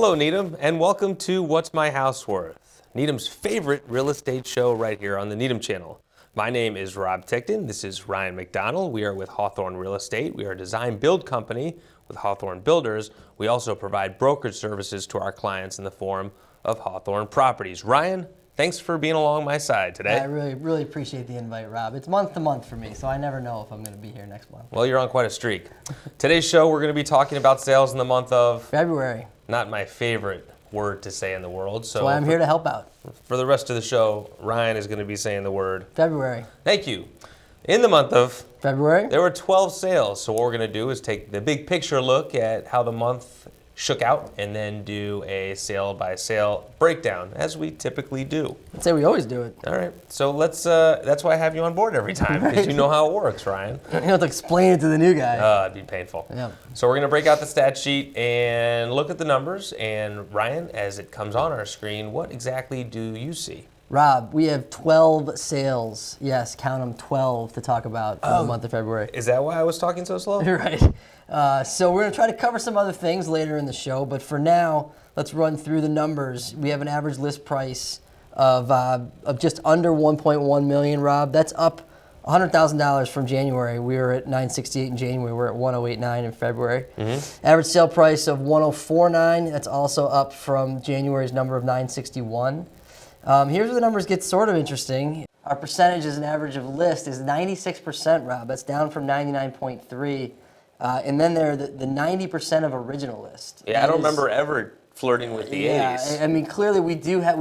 Hello, Needham, and welcome to What's My House Worth, Needham's favorite real estate show right here on the Needham channel. My name is Rob Tickton. This is Ryan McDonald. We are with Hawthorne Real Estate. We are a design build company with Hawthorne Builders. We also provide brokerage services to our clients in the form of Hawthorne Properties. Ryan, thanks for being along my side today. I really appreciate the invite, Rob. It's month to month for me, so I never know if I'm going to be here next month. Well, you're on quite a streak. Today's show, we're going to be talking about sales in the month of February. Not my favorite word to say in the world. So That's why I'm here to help out. For the rest of the show, Ryan is going to be saying the word February. Thank you. In the month of February, there were 12 sales. So what we're going to do is take the big picture look at how the month shook out and then do a sale by sale breakdown, as we typically do. I'd say we always do it. All right. So that's why I have you on board every time, because you know how it works, Ryan. You have to explain it to the new guy. It'd be painful. Yeah. So we're going to break out the stat sheet and look at the numbers. And Ryan, as it comes on our screen, what exactly do you see? Rob, we have 12 sales. Yes, count them, 12 to talk about for the month of February. Is that why I was talking so slow? Right. So we're going to try to cover some other things later in the show, but for now, let's run through the numbers. We have an average list price of just under 1.1 million, Rob. That's up $100,000 from January. We were at 968 in January. We're at 1089 in February. Mm-hmm. Average sale price of 1049. That's also up from January's number of 961. Here's where the numbers get sort of interesting. Our percentage as an average of list is 96%, Rob. That's down from 99.3. And then there are the 90% of original list. Yeah, I don't remember ever flirting with the 80s. Yeah, I mean, clearly we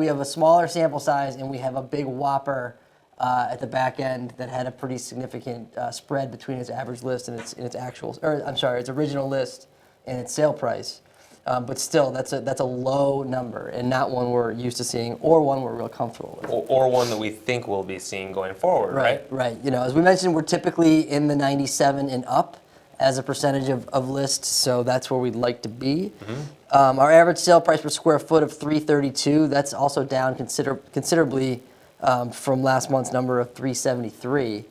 have a smaller sample size and we have a big whopper at the back end that had a pretty significant spread between its average list and its original list and its sale price. But still, that's a low number and not one we're used to seeing or one we're real comfortable with. Or one that we think we'll be seeing going forward, right? Right. You know, as we mentioned, we're typically in the 97 and up as a percentage of lists, so that's where we'd like to be. Mm-hmm. Our average sale price per square foot of $332, that's also down considerably from last month's number of $373.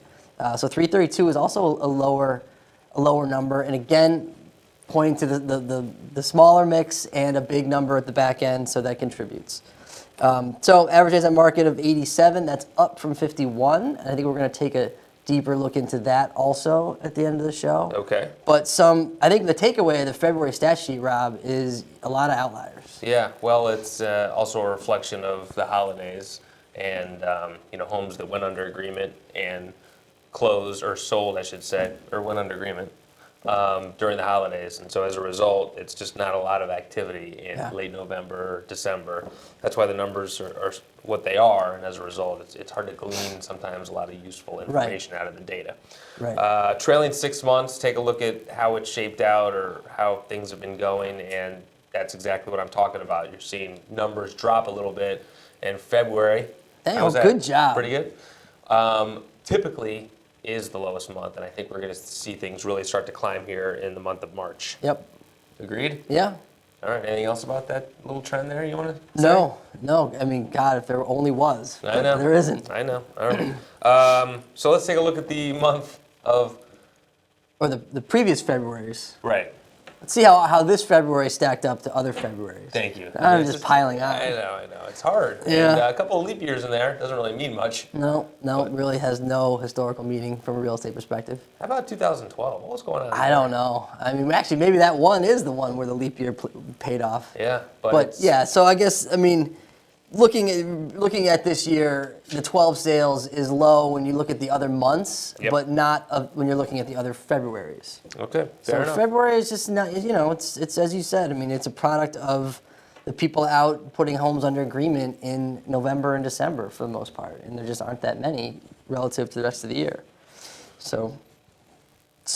So $332 is also a lower number, and again, pointing to the smaller mix and a big number at the back end, so that contributes. So average days on market of 87, that's up from 51, and I think we're going to take a deeper look into that also at the end of the show. Okay. But I think the takeaway of the February stat sheet, Rob, is a lot of outliers. Yeah, well, it's also a reflection of the holidays and homes that went under agreement and closed or sold, I should say, or went under agreement during the holidays. And so as a result, it's just not a lot of activity in late November, December. That's why the numbers are what they are. And as a result, it's hard to glean sometimes a lot of useful information out of the data. Right. Trailing 6 months, take a look at how it's shaped out or how things have been going. And that's exactly what I'm talking about. You're seeing numbers drop a little bit in February. Damn, good job. Pretty good. Typically is the lowest month, and I think we're going to see things really start to climb here in the month of March. Yep. Agreed? Yeah. All right. Anything else about that little trend there you want to say? No. I mean, God, if there only was. I know. There isn't. I know. All right. So let's take a look at the month of... Or the previous Februaries. Right. Let's see how this February stacked up to other Februarys. Thank you. I'm just piling on. I know. It's hard. Yeah. And a couple of leap years in there doesn't really mean much. No, it really has no historical meaning from a real estate perspective. How about 2012? What was going on? I don't know. I mean, actually, maybe that one is the one where the leap year paid off. Yeah, but yeah. So I guess looking at this year, the 12 sales is low when you look at the other months, but not when you're looking at the other Februarys. Okay, fair enough. February is just not. It's as you said. I mean, it's a product of the people out putting homes under agreement in November and December for the most part, and there just aren't that many relative to the rest of the year. So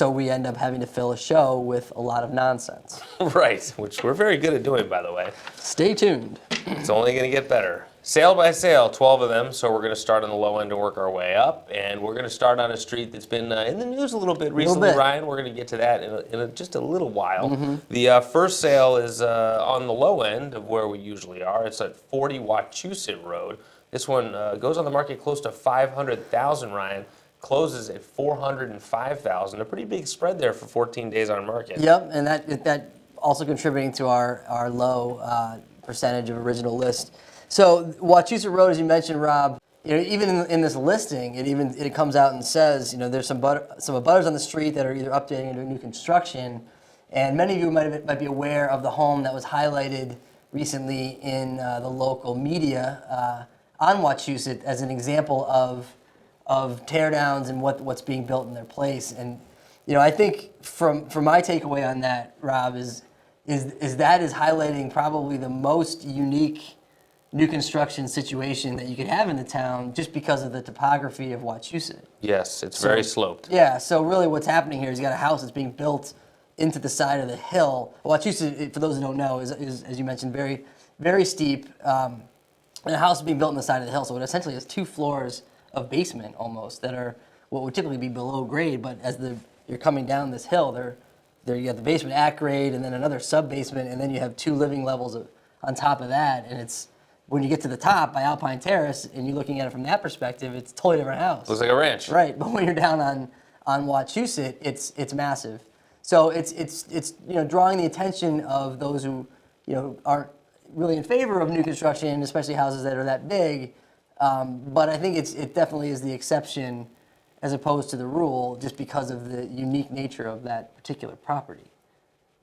we end up having to fill a show with a lot of nonsense. Right, which we're very good at doing, by the way. Stay tuned. It's only going to get better. Sale by sale, 12 of them, so we're going to start on the low end and work our way up. And we're going to start on a street that's been in the news a little bit recently, Ryan. We're going to get to that in just a little while. Mm-hmm. The first sale is on the low end of where we usually are. It's at 40 Wachusett Road. This one goes on the market close to $500,000, Ryan. Closes at $405,000. A pretty big spread there for 14 days on market. Yep, and that also contributing to our low percentage of original list. So Wachusett Road, as you mentioned, Rob, even in this listing, it comes out and says, there's some abutters on the street that are either updating or doing new construction, and many of you might be aware of the home that was highlighted recently in the local media on Wachusett as an example of teardowns and what's being built in their place. And I think from my takeaway on that, Rob, is that is highlighting probably the most unique new construction situation that you could have in the town, just because of the topography of Wachusett. Yes, it's very sloped. Yeah, so really what's happening here is you got a house that's being built into the side of the hill. Wachusett, for those who don't know, is as you mentioned, very, very steep. And a house is being built on the side of the hill, so it essentially has 2 floors of basement almost that are what would typically be below grade, but as you're coming down this hill, you got the basement at grade and then another sub-basement, and then you have 2 living levels on top of that, and it's when you get to the top by Alpine Terrace and you're looking at it from that perspective, it's a totally different house. Looks like a ranch. Right, but when you're down on Wachusett, it's massive. So it's drawing the attention of those who aren't really in favor of new construction, especially houses that are that big. But I think it definitely is the exception as opposed to the rule, just because of the unique nature of that particular property.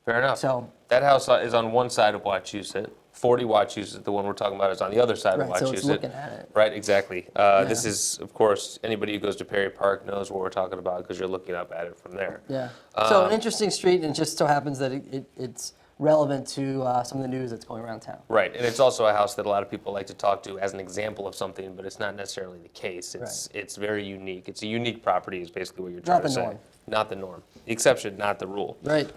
Fair enough. So that house is on one side of Wachusett. 40 Wachusett, the one we're talking about, is on the other side of right, Wachusett. so it's looking at it. Right, exactly. This is, of course, anybody who goes to Perry Park knows what we're talking about because you're looking up at it from there. Yeah. So an interesting street, and it just so happens that it's relevant to some of the news that's going around town. Right, and it's also a house that a lot of people like to talk to as an example of something, but it's not necessarily the case. It's very unique. It's a unique property is basically what you're trying to say. Not the norm. Not the norm. The exception, not the rule. Right.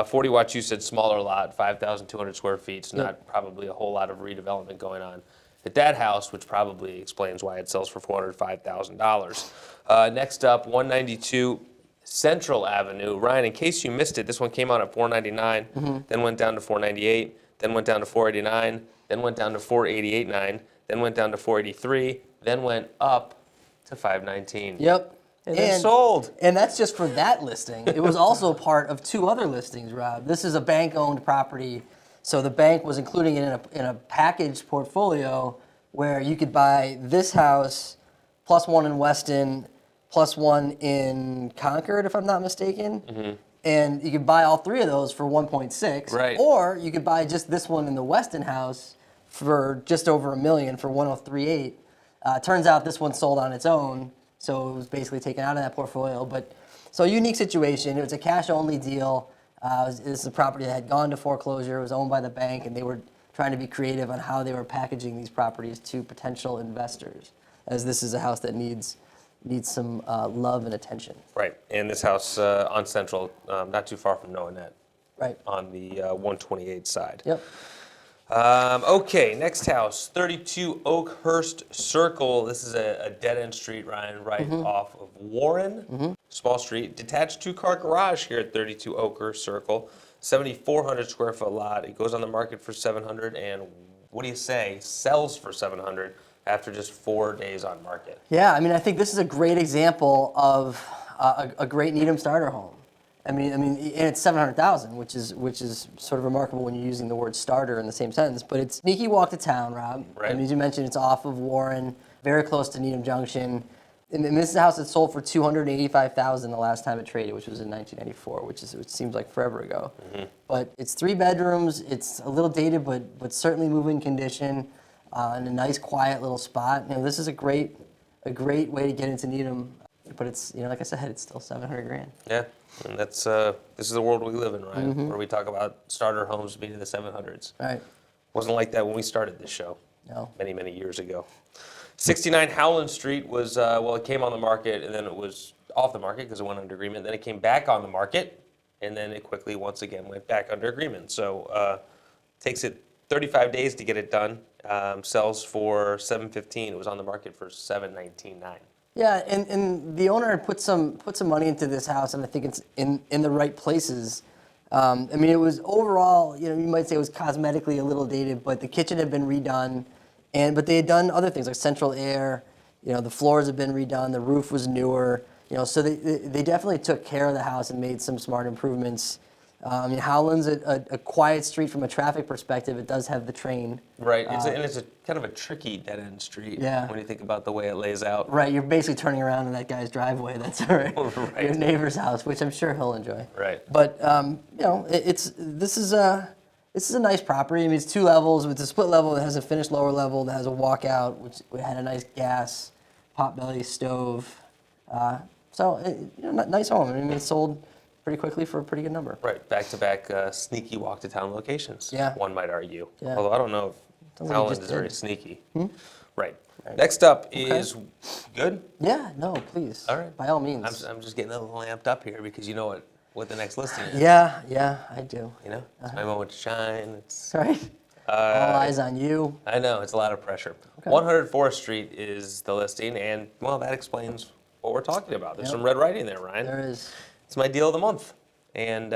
40 Wachusett, smaller lot, 5,200 square feet. It's not probably a whole lot of redevelopment going on at that house, which probably explains why it sells for $405,000. Next up, 192 Central Avenue. Ryan, in case you missed it, this one came out at $499, then went down to $498, then went down to $489, then went down to $488.9, then went down to $483, then went up to $519. Yep. And it's sold. And that's just for that listing. It was also part of 2 other listings, Rob. This is a bank-owned property, so the bank was including it in a packaged portfolio where you could buy this house plus one in Weston, plus one in Concord, if I'm not mistaken. Mm-hmm. And you could buy all 3 of those for 1.6. Right. Or you could buy just this one in the Weston house for just over $1 million for 103.8. Turns out this one sold on its own, so it was basically taken out of that portfolio. But so unique situation. It was a cash-only deal. This is a property that had gone to foreclosure. It was owned by the bank, and they were trying to be creative on how they were packaging these properties to potential investors, as this is a house that needs some love and attention. Right, and this house on Central, not too far from Noanette. Right. On the 128 side. Yep. Okay, next house, 32 Oakhurst Circle. This is a dead-end street, Ryan, right off of Warren. Small street, detached 2-car garage here at 32 Oakhurst Circle. 7,400 square foot lot. It goes on the market for $700, and what do you say? Sells for $700 after just 4 days on market. Yeah, I mean, I think this is a great example of a great Needham starter home. I mean, and it's $700,000, which is sort of remarkable when you're using the word starter in the same sentence. But it's sneaky walk to town, Rob. Right. I mean, as you mentioned, it's off of Warren, very close to Needham Junction. And this is a house that sold for $285,000 the last time it traded, which was in 1994, which seems like forever ago. But it's 3 bedrooms. It's a little dated, but certainly move-in condition, in a nice, quiet little spot. This is a great way to get into Needham. But it's, like I said, it's still $700,000. Yeah, and that's this is the world we live in, Ryan, where we talk about starter homes being in the 700s. Right. Wasn't like that when we started this show. No. Many, many years ago. 69 Howland Street was, it came on the market, and then it was off the market because it went under agreement. Then it came back on the market, and then it quickly, once again, went back under agreement. So takes it 35 days to get it done. Sells for $715. It was on the market for $719.9. Yeah, and the owner had put some money into this house, and I think it's in the right places. It was overall, you might say it was cosmetically a little dated, but the kitchen had been redone, but they had done other things like central air. The floors had been redone, the roof was newer. So they definitely took care of the house and made some smart improvements Howland's a quiet street from a traffic perspective. It does have the train. Right, and it's a kind of a tricky dead-end street Yeah. when you think about the way it lays out. Right, you're basically turning around in that guy's driveway. That's right. Right. Your neighbor's house, which I'm sure he'll enjoy. Right. But this is a nice property. I mean, it's 2 levels. It's a split level that has a finished lower level that has a walkout, which had a nice gas, potbelly stove. Nice home. I mean, it sold pretty quickly for a pretty good number. Right, back-to-back sneaky walk-to-town locations, Yeah. one might argue. Yeah. Although I don't know if Sounds like you Howland just is very did. sneaky. Right. Next up is, good? Yeah, no, please. All right. By all means. I'm just getting a little amped up here because you know what the next listing is. Yeah, I do. You know, it's my moment to shine. It's Right? All eyes on you. I know, it's a lot of pressure. Okay. 104th Street is the listing, and, well, that explains what we're talking about. There's Yep. some red writing there, Ryan. There is. It's my deal of the month, and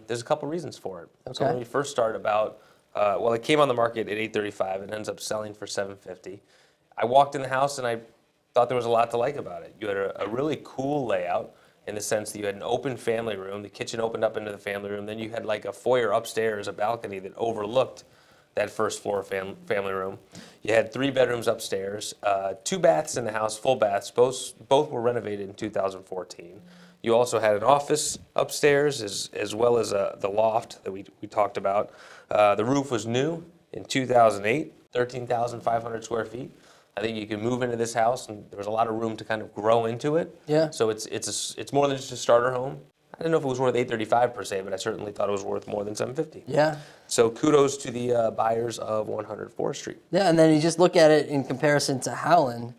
there's a couple reasons for it. So Okay. let me first start about, it came on the market at $835 and ends up selling for $750. I walked in the house and I thought there was a lot to like about it. You had a really cool layout in the sense that you had an open family room. The kitchen opened up into the family room. Then you had like a foyer upstairs, a balcony that overlooked that first floor family room. You had 3 bedrooms upstairs, 2 baths in the house, full baths. Both were renovated in 2014. You also had an office upstairs as well as the loft that we talked about. The roof was new in 2008, 13,500 square feet. I think you can move into this house, and there was a lot of room to kind of grow into it. Yeah. So it's more than just a starter home. I didn't know if it was worth $835 per se, but I certainly thought it was worth more than $750. Yeah. So kudos to the buyers of 104th Street. Yeah, and then you just look at it in comparison to Howland.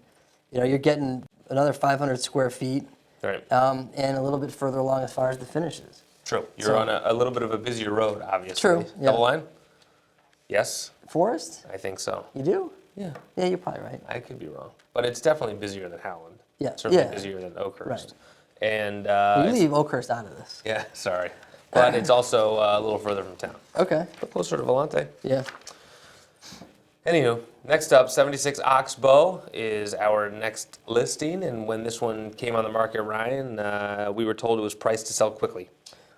You're getting another 500 square feet, Right. and a little bit further along as far as the finishes. True. You're So- on a little bit of a busier road, obviously. True, yeah. Double line? Yes, Forest? I think so. You do? Yeah. Yeah, you're probably right. I could be wrong, but it's definitely busier than Howland. Yeah, Certainly yeah. busier than Oakhurst. Right. And You it's- leave Oakhurst out of this. yeah, sorry, but it's also a little further from town, Okay. but closer to Volante. Yeah. Anywho, next up, 76 Oxbow is our next listing, and when this one came on the market, Ryan, we were told it was priced to sell quickly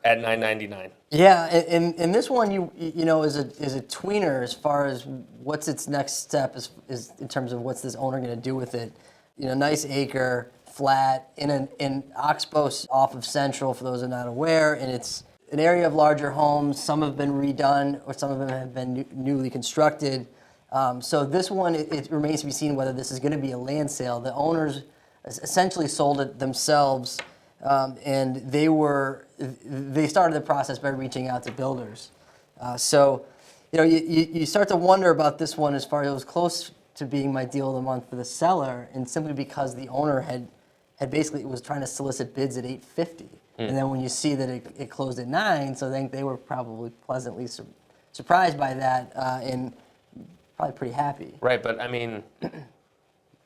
at $999. Yeah, and this one you know is a tweener as far as what's its next step is in terms of what's this owner going to do with it. Nice acre, flat in Oxbow off of Central for those who are not aware, and it's an area of larger homes. Some have been redone, or some of them have been newly constructed. So this one, it remains to be seen whether this is going to be a land sale. The owners essentially sold it themselves, and they started the process by reaching out to builders. You start to wonder about this one as far as it was close to being my deal of the month for the seller, and simply because the owner had basically was trying to solicit bids at $850, and then when you see that it closed at $9, so I think they were probably pleasantly surprised by that, and probably pretty happy. Right, but I mean,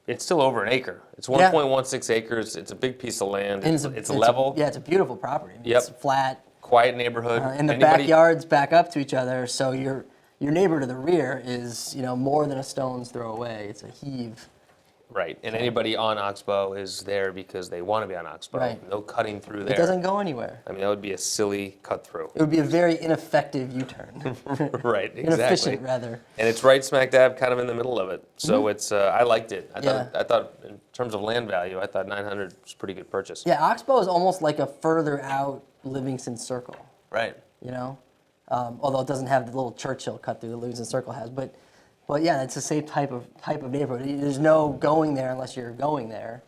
it's still over an acre. It's Yeah. 1.16 acres. It's a big piece of land. And It's level, Yeah, it's a beautiful property. Yep. It's flat, quiet neighborhood. and the Anybody- backyards back up to each other, so your neighbor to the rear is more than a stone's throw away. It's a heave. Right, and anybody on Oxbow is there because they want to be on Oxbow. Right. No cutting through there. It doesn't go anywhere. I mean, that would be a silly cut through. It would be a very ineffective U-turn. Right, exactly. Inefficient, rather. And it's right smack dab, kind of in the middle of it. So it's, I liked it. Yeah. I thought, in terms of land value, I thought 900 was a pretty good purchase. Yeah, Oxbow is almost like a further out Livingston Circle, Right. although it doesn't have the little Churchill cut through that Livingston Circle has. But yeah, it's the same type of neighborhood. There's no going there unless you're going there.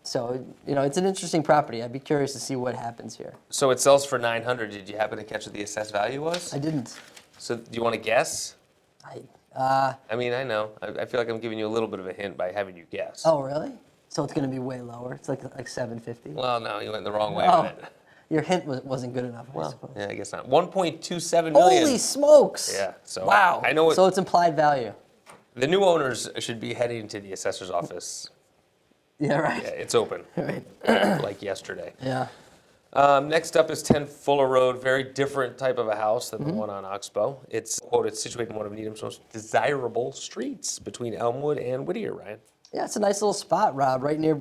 So it's an interesting property. I'd be curious to see what happens here. So it sells for 900. Did you happen to catch what the assessed value was? I didn't. So do you want to guess? I I mean, I know. I feel like I'm giving you a little bit of a hint by having you guess. Oh, really? So it's going to be way lower. It's like 750. Well, no, you went the wrong way Oh, with it. your hint wasn't good enough, I suppose. Yeah, I guess not. 1.27 million. Holy smokes! Yeah, so Wow. I know what So it's implied value. the new owners should be heading to the assessor's office. Yeah, right. Yeah, it's open, Right. like yesterday. Yeah. Next up is 10 Fuller Road. Very different type of a house than the one on Oxbow. It's, quote, it's situated in one of Needham's most desirable streets between Elmwood and Whittier, Ryan. Yeah, it's a nice little spot, Rob. Right near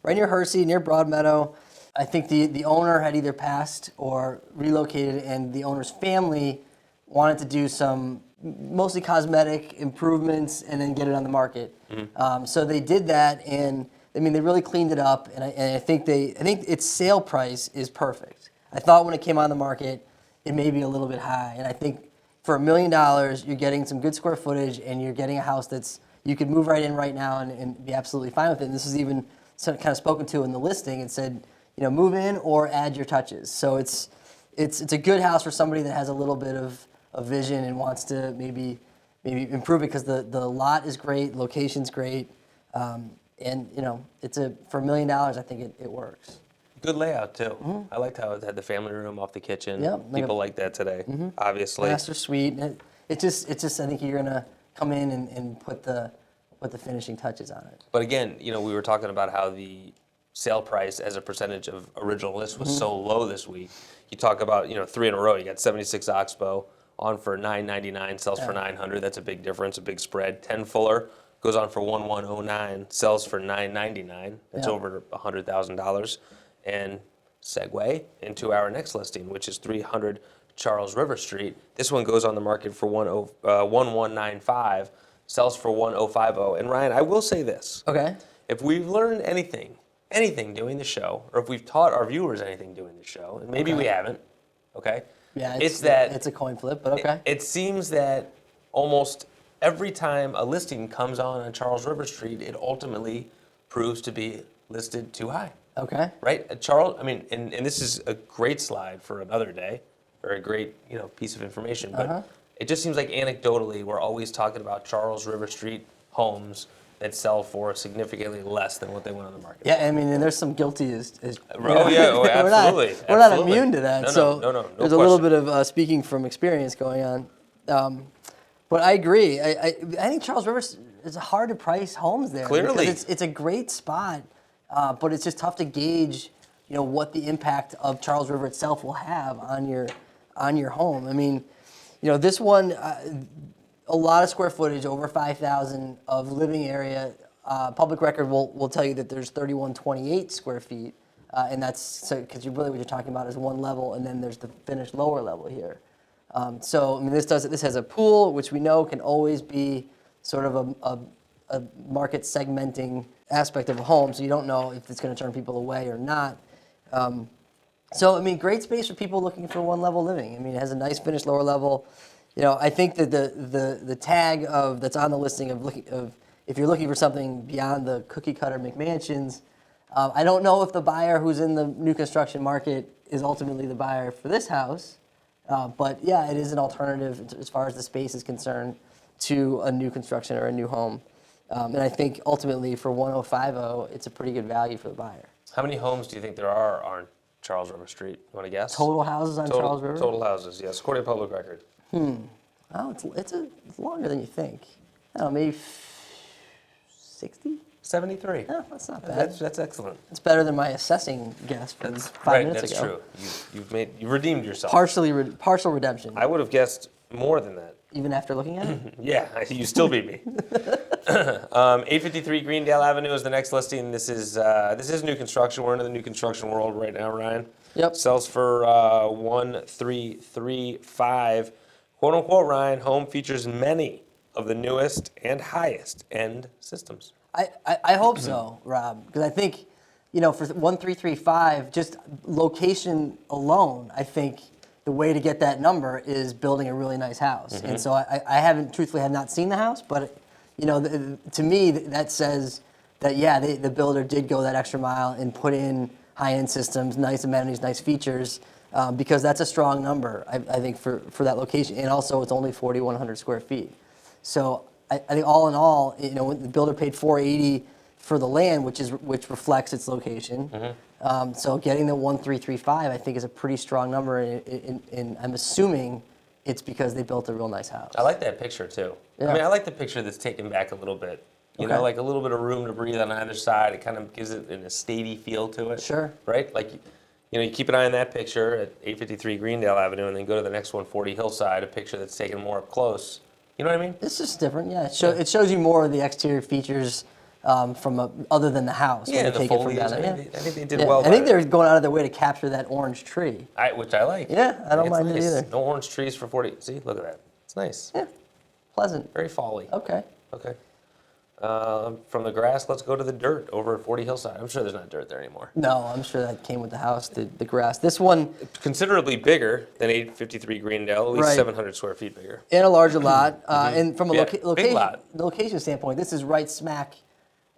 Hersey, near Broadmeadow. I think the owner had either passed or relocated, and the owner's family wanted to do some mostly cosmetic improvements and then get it on the market. So they did that, and I mean they really cleaned it up, and I think its sale price is perfect. I thought when it came on the market, it may be a little bit high, and I think for $1 million, you're getting some good square footage, and you're getting a house that's you could move right in right now and be absolutely fine with it. And this is even kind of spoken to in the listing. It said, move in or add your touches. So it's a good house for somebody that has a little bit of vision and wants to maybe improve it, because the lot is great, location's great, and for $1 million, I think it works. Good layout too. I liked how it had the family room off the kitchen. Yep, People like that today, obviously. Master suite. It just I think you're gonna come in and put the finishing touches on it. But again, we were talking about how the sale price as a percentage of original list was so low this week. You talk about 3 in a row. You got 76 Oxbow on for $999, sells for $900. That's a big difference, a big spread. 10 Fuller goes on for $1109, sells for $999. That's over $100,000. And segue into our next listing, which is 300 Charles River Street. This one goes on the market for $1195, sells for $1050. And Ryan, I will say this. Okay. If we've learned anything doing the show, or if we've taught our viewers anything doing the show, and maybe we haven't, okay? Yeah, it's a coin flip, but okay. It seems that almost every time a listing comes on Charles River Street, it ultimately proves to be listed too high. Okay. Right? Charles, and this is a great slide for another day, or a great, piece of information, but it just seems like anecdotally we're always talking about Charles River Street homes that sell for significantly less than what they went on the market. Yeah, and there's some guilty absolutely. We're not immune to that. No there's a little bit of speaking from experience going on. But I agree. I think Charles River is hard to price homes there. Clearly. Because it's a great spot, but it's just tough to gauge, what the impact of Charles River itself will have on your home. I mean, this one, a lot of square footage, over 5,000 of living area. Public record will tell you that there's 3,128 square feet, and that's because what you're talking about is one level, and then there's the finished lower level here. This has a pool, which we know can always be sort of a market segmenting aspect of a home, so you don't know if it's going to turn people away or not. Great space for people looking for one level living. It has a nice finished lower level. I think that the tag that's on the listing of if you're looking for something beyond the cookie cutter McMansions, I don't know if the buyer who's in the new construction market is ultimately the buyer for this house, but yeah, it is an alternative as far as the space is concerned to a new construction or a new home, and I think ultimately for 1050, it's a pretty good value for the buyer. How many homes do you think there are on Charles River Street? You want to guess? Total houses on Charles River? Total houses, yes, according to public record. Oh, it's longer than you think. I don't know, maybe 60? 73. Oh, that's not bad. That's excellent. It's better than my assessing guess from 5 minutes ago. That's true. You've redeemed yourself. Partial redemption. I would have guessed more than that. Even after looking at it? Yeah, you still beat me. 853 Greendale Avenue is the next listing. This is new construction. We're into the new construction world right now, Ryan. Yep. Sells for 1335. Quote unquote, Ryan, home features many of the newest and highest end systems. I hope so, Rob, because I think, for 1335, just location alone, I think the way to get that number is building a really nice house. And so I truthfully have not seen the house, but to me that says that the builder did go that extra mile and put in high-end systems, nice amenities, nice features, because that's a strong number, I think, for that location. And also, it's only 4,100 square feet. So I think all in all, when the builder paid $480 for the land, which reflects its location. So getting the 1335, I think, is a pretty strong number, and I'm assuming it's because they built a real nice house. I like that picture too. Yeah. I like the picture that's taken back a little bit. Like a little bit of room to breathe on either side. It kind of gives it an estatey feel to it. Sure. Right? Like, you keep an eye on that picture at 853 Greendale Avenue, and then go to the next one, 40 Hillside, a picture that's taken more up close. You know what I mean? It's just different, yeah. It shows you more of the exterior features, other than the house. Yeah, when you the take it from foliage. down there. I think they did Yeah, well. I think by they're going out of their way to capture that orange tree. which I like. Yeah, I don't It's mind it nice. either. No orange trees for 40. See, look at that. It's nice. Yeah, pleasant. Very folly. Okay. Okay. From the grass, let's go to the dirt over at 40 Hillside. I'm sure there's not dirt there anymore. No, I'm sure that came with the house, the grass. This one, Considerably bigger than 853 Greendale, at least Right. 700 square feet bigger. in a larger lot, and from a Yeah, big location, lot. the location standpoint, this is right smack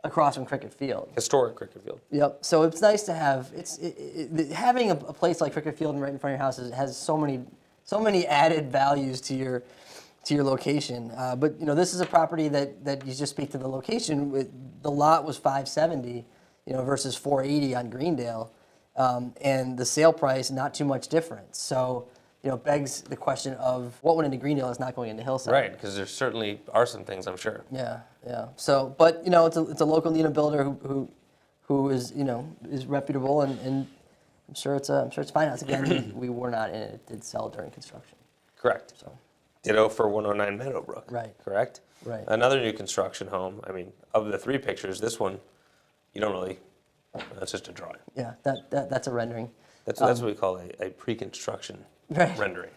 across from Cricket Field. Historic cricket field. Yep. So it's nice to have having a place like Cricket Field right in front of your house has so many added values to your location. But this is a property that you just speak to the location. The lot was 570, versus 480 on Greendale, and the sale price not too much difference. So begs the question of what went into Greendale is not going into Hillside. Right, because there certainly are some things, I'm sure. Yeah, yeah. So, but it's a local Needham builder who is is reputable, and I'm sure it's fine house. Again, we were not in it. It did sell during construction. Correct. So, Ditto for 109 Meadowbrook. Right. Correct? Right. Another new construction home. I mean, of the three pictures, this one, you don't really, that's just a drawing. yeah, that's a rendering. That's what we call a pre-construction Right. rendering.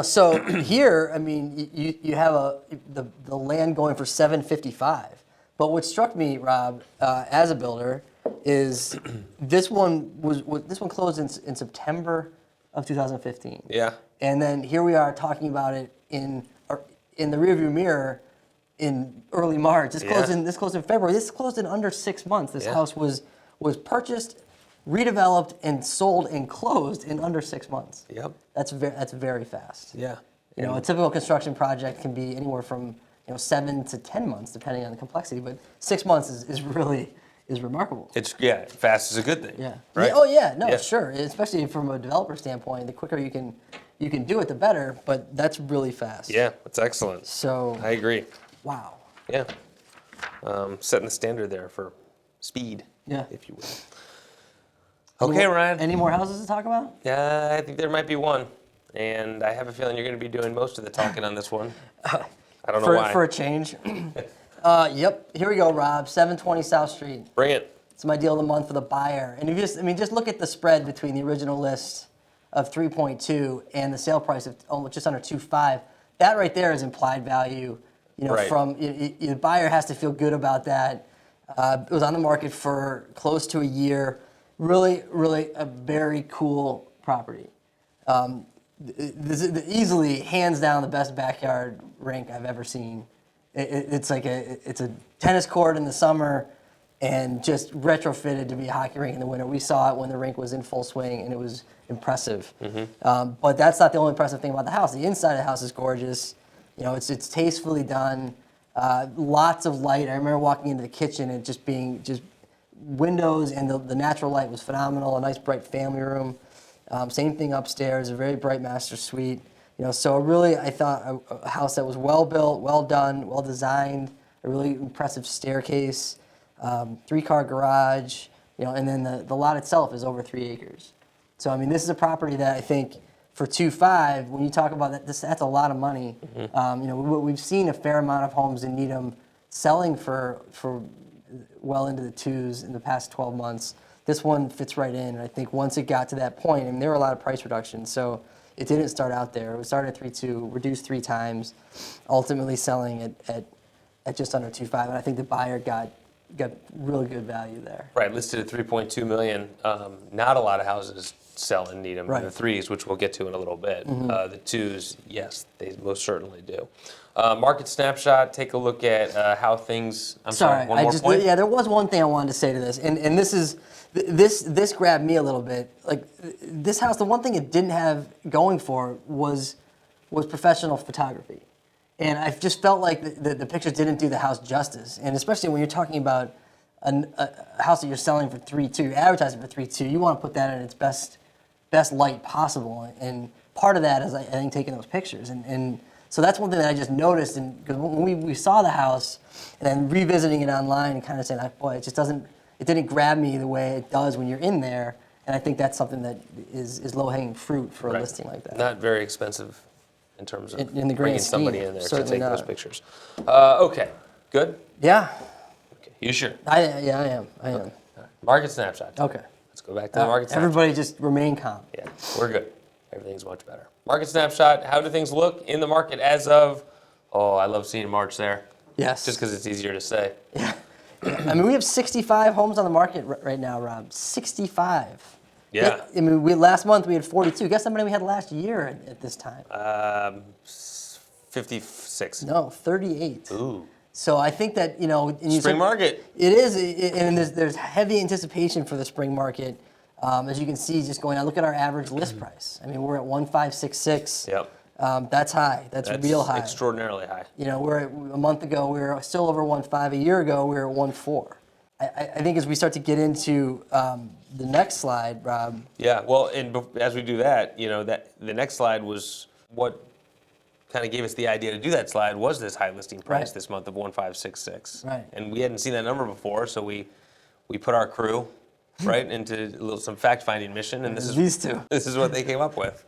So here, I mean, you have the land going for $755. But what struck me, Rob, as a builder, is this one closed in September of 2015. Yeah. And then here we are talking about it in the rearview mirror in early March. This closed in February. This closed in under 6 months. This house was purchased, redeveloped, and sold and closed in under 6 months. Yep. That's very fast. Yeah. A typical construction project can be anywhere from 7 to 10 months, depending on the complexity. But 6 months is really remarkable. It's fast is a good thing. Yeah. Right? Oh yeah. No, Yeah. sure. Especially from a developer standpoint, the quicker you can do it, the better. But that's really fast. Yeah, it's excellent. So. I agree. Wow. Yeah. Setting the standard there for speed, Yeah. if you will. Okay, Ryan. Any more houses to talk about? Yeah, I think there might be one. And I have a feeling you're going to be doing most of the talking on this one. I don't know why. For a change. Yep. Here we go, Rob. 720 South Street. Bring it. It's my deal of the month for the buyer. And just look at the spread between the original list of 3.2 and the sale price of almost just under 2.5. That right there is implied value. Right. From the buyer has to feel good about that. It was on the market for close to a year. Really, really a very cool property. This is easily, hands down, the best backyard rink I've ever seen. It's a tennis court in the summer and just retrofitted to be a hockey rink in the winter. We saw it when the rink was in full swing, and it was impressive. But that's not the only impressive thing about the house. The inside of the house is gorgeous. It's tastefully done. Lots of light. I remember walking into the kitchen and just windows, and the natural light was phenomenal. A nice bright family room. Same thing upstairs. A very bright master suite. So really, I thought a house that was well built, well done, well designed. A really impressive staircase. 3-car garage. And then the lot itself is over 3 acres. So I mean, this is a property that I think for 2.5, when you talk about that, that's a lot of money. We've seen a fair amount of homes in Needham selling for well into the 2s in the past 12 months. This one fits right in, and I think once it got to that point, and there were a lot of price reductions, so it didn't start out there. It started at 3.2, reduced 3 times, ultimately selling at just under 2.5, and I think the buyer got really good value there. Right, listed at 3.2 million. Not a lot of houses sell in Needham. Right. The 3s, which we'll get to in a little bit. The 2s, yes, they most certainly do. Market snapshot. Take a look at how things. I'm sorry. One more point. Yeah, there was one thing I wanted to say to this, and this grabbed me a little bit. Like this house, the one thing it didn't have going for it was professional photography. And I just felt like the pictures didn't do the house justice. And especially when you're talking about a house that you're selling for 3.2, you're advertising for 3.2, you want to put that in its best light possible. And part of that is, I think, taking those pictures. And so that's one thing that I just noticed. And because when we saw the house and then revisiting it online and kind of saying, boy, it didn't grab me the way it does when you're in there. And I think that's something that is low-hanging fruit for a listing like that. Not very expensive in terms of in the grand bringing somebody scheme, in there to certainly take not. those pictures. Okay, good? Yeah. Okay. You sure? Yeah, I am. All right. Market snapshot. Okay. Let's go back to the market snapshot. Everybody just remain calm. Yeah, we're good. Everything's much better. Market snapshot. How do things look in the market as of? Oh, I love seeing March there. Yes. Just because it's easier to say. Yeah. I mean, we have 65 homes on the market right now, Rob. 65. Yeah. I mean, last month we had 42. Guess how many we had last year at this time? 56. No, 38. Ooh. So I think that, Spring market. It is, and there's heavy anticipation for the spring market. As you can see, just going out, look at our average list price. I mean, we're at 1,566. Yep. That's high. That's real high. Extraordinarily high. A month ago we were still over 1.5. A year ago we were at 1.4. I think as we start to get into the next slide, Rob. Yeah. Well, and as we do that, that the next slide was what kind of gave us the idea to do that slide was this high listing price this month of 1,566. Right. And we hadn't seen that number before, so we put our crew right into some fact-finding mission, and this is these two. This is what they came up with.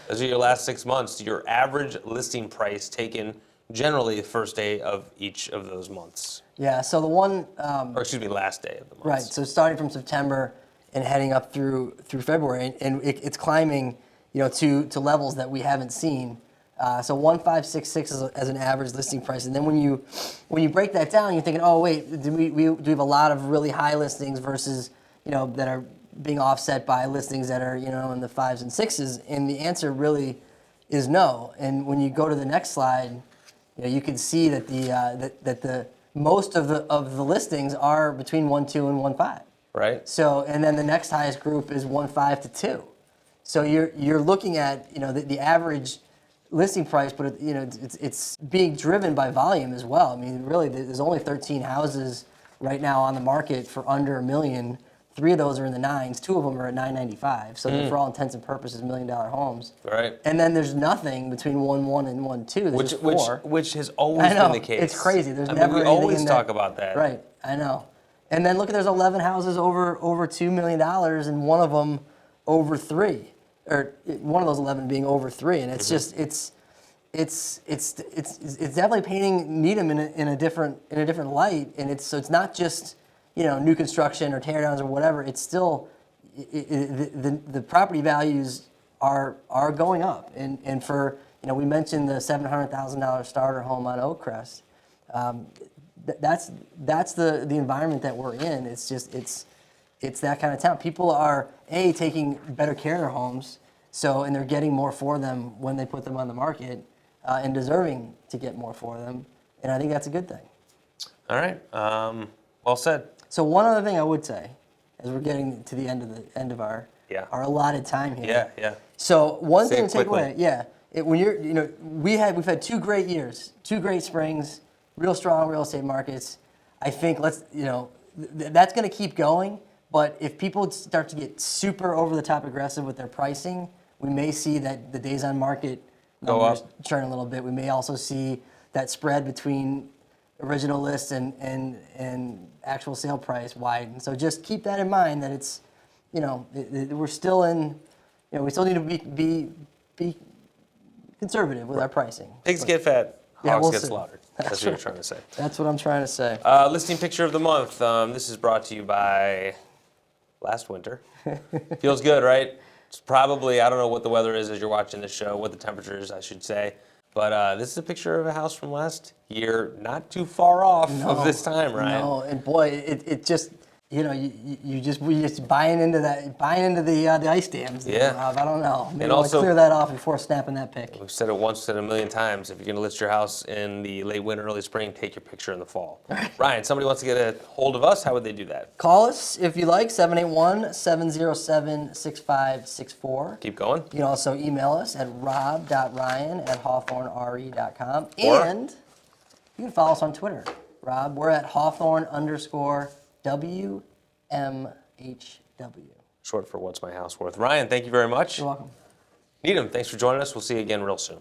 Those are your last 6 months. Your average listing price taken generally the first day of each of those months. Yeah. So the one. Or excuse me, last day of the month. Right. So starting from September and heading up through February, and it's climbing, to levels that we haven't seen. So 1,566 as an average listing price, and then when you break that down, you're thinking, oh wait, do we have a lot of really high listings versus that are being offset by listings that are in the 5s and 6s, and the answer really is no. And when you go to the next slide, you can see that the most of the listings are between 1.2 and 1.5. Right. So and then the next highest group is 1.5 to 2. So you're looking at the average listing price, but it's being driven by volume as well. I mean, really, there's only 13 houses right now on the market for under $1 million. 3 of those are in the 9s. 2 of them are at $995. So they're, for all intents and purposes, $1 million homes. Right. And then there's nothing between 1.1 and 1.2. There's just 4. Which has always been the case. It's crazy. There's never we anything always in talk that. about that. Right. I know. And then look, there's 11 houses over $2 million, and one of them over 3, or one of those 11 being over 3, and it's just it's definitely painting Needham in a different light, and it's not just new construction or teardowns or whatever. It's still the property values are going up, and for we mentioned the $700,000 starter home on Oakcrest. That's the environment that we're in. It's just it's that kind of town. People are taking better care of their homes, and they're getting more for them when they put them on the market, and deserving to get more for them. And I think that's a good thing. All right. Well said. So one other thing I would say, as we're getting to the end of our allotted time here. Yeah. So one thing to take quickly. away, when you're we've had 2 great years, 2 great springs, real strong real estate markets. I think that's going to keep going. But if people start to get super over the top aggressive with their pricing, we may see that the days on market numbers churn a little bit. We may also see that spread between original list and actual sale price widen. So just keep that in mind, that it's we're still in we still need to be conservative with our pricing. Pigs get fat, hogs we'll get see. slaughtered. That's what you're trying to say. That's what I'm trying to say. Listing picture of the month. This is brought to you by last winter. Feels good, right? It's probably, I don't know what the weather is as you're watching this show, what the temperature is, I should say. But this is a picture of a house from last year, not too far off of this time, Ryan. No, and boy, it just we just buying into the ice dams. Yeah. Rob. I don't know. Maybe And I'll also- clear that off before snapping that pic. We've said it once, said it a million times. If you're going to list your house in the late winter, early spring, take your picture in the fall. Ryan, somebody wants to get a hold of us. How would they do that? Call us if you like, 781-707-6564. Keep going. You can also email us at rob.ryan@hawthornre.com. Or- And you can follow us on Twitter. Rob, we're at Hawthorne_WMHW. Short for What's My House Worth. Ryan, thank you very much. You're welcome. Needham, thanks for joining us. We'll see you again real soon.